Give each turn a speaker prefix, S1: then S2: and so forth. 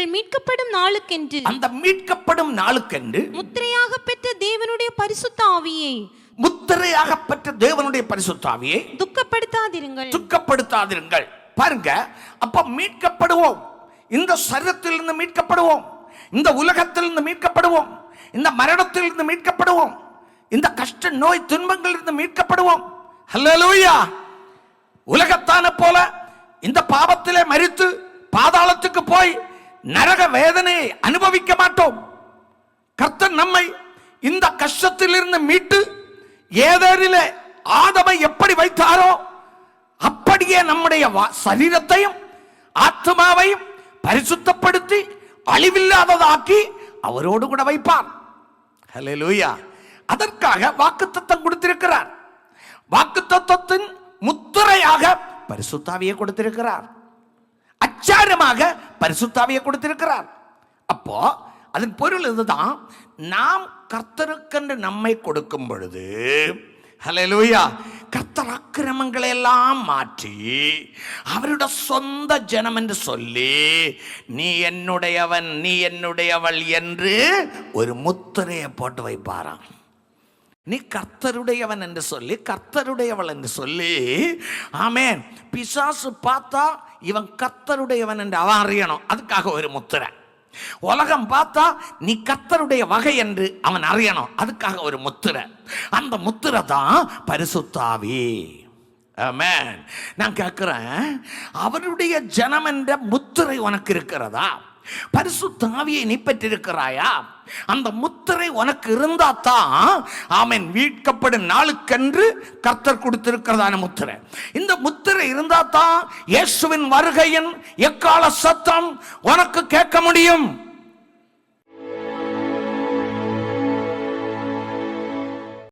S1: உங்கள் மீட்கப்படும் நாளுக்கென்று,
S2: அந்த மீட்கப்படும் நாளுக்கென்று
S1: முத்திரையாக பெற்ற தேவனுடைய பரிசுத்த ஆவியை,
S2: முத்திரையாக பெற்ற தேவனுடைய பரிசுத்த ஆவியை
S1: துக்கப்படுத்தாதிருங்கள்.
S2: பாருங்க, அப்ப மீட்கப்படுவோம். இந்த சரீரத்திலிருந்து மீட்கப்படுவோம், இந்த உலகத்திலிருந்து மீட்கப்படுவோம், இந்த மரணத்திலிருந்து மீட்கப்படுவோம், இந்த கஷ்ட நோய் துன்பங்களிலிருந்து மீட்கப்படுவோம். ஹல்லேலூயா. உலகத்தான போல இந்த பாவத்திலே மரித்து பாதாளத்துக்கு போய் நரக வேதனையை அனுபவிக்க மாட்டோம். கர்த்தர் நம்மை இந்த கஷ்டத்திலிருந்து மீட்டு ஏதேனிலே ஆதமை எப்படி வைத்தாரோ அப்படியே நம்முடைய சரீரத்தையும் ஆத்மாவையும் பரிசுத்தப்படுத்தி அழிவில்லாததாக்கி அவரோடு கூட வைப்பார். ஹல்லேலூயா. அதற்காக வாக்குத்தத்தம் கொடுத்திருக்கிறார். வாக்குத்தத்தத்தின் முத்திரையாக பரிசுத்தாவியை கொடுத்திருக்கிறார், அச்சாரமாக பரிசுத்தாவியை கொடுத்திருக்கிறார். அப்போ அதன் பொருள் இதுதான், நாம் கர்த்தருக்கென்று நம்மை கொடுக்கும் பொழுது, ஹல்லேலூயா, கர்த்தர் அக்கிரமங்களை எல்லாம் மாற்றி அவருடைய சொந்த ஜனம் என்று சொல்லி நீ என்னுடையவன் நீ என்னுடையவள் என்று ஒரு முத்திரையை போட்டு வைப்பாராம். நீ கர்த்தருடையவன் என்று சொல்லி, கர்த்தருடையவள் என்று சொல்லி, ஆமென். பிசாசு பார்த்தா இவன் கர்த்தருடையவன் என்று அவன் அறியணும், அதுக்காக ஒரு முத்திரை. உலகம் பார்த்தா நீ கர்த்தருடைய வகை என்று அவன் அறியணும், அதுக்காக ஒரு முத்திரை. அந்த முத்திரை தான் பரிசுத்த ஆவி. ஆமென். நான் கேட்கிறேன், அவருடைய ஜனம் என்ற முத்திரை உனக்கு இருக்கிறதா? பரிசுத்த ஆவியை நீ பெற்றிருக்கிறாயா? அந்த முத்திரை உனக்கு இருந்தா தான், ஆமென், மீட்கப்படும் நாளுக்கென்று கர்த்தர் கொடுத்திருக்கிறதான முத்திரை. இந்த முத்திரை இருந்தா தான் இயேசுவின் வருகையின் எக்கால சத்தம் உனக்கு கேட்க முடியும்.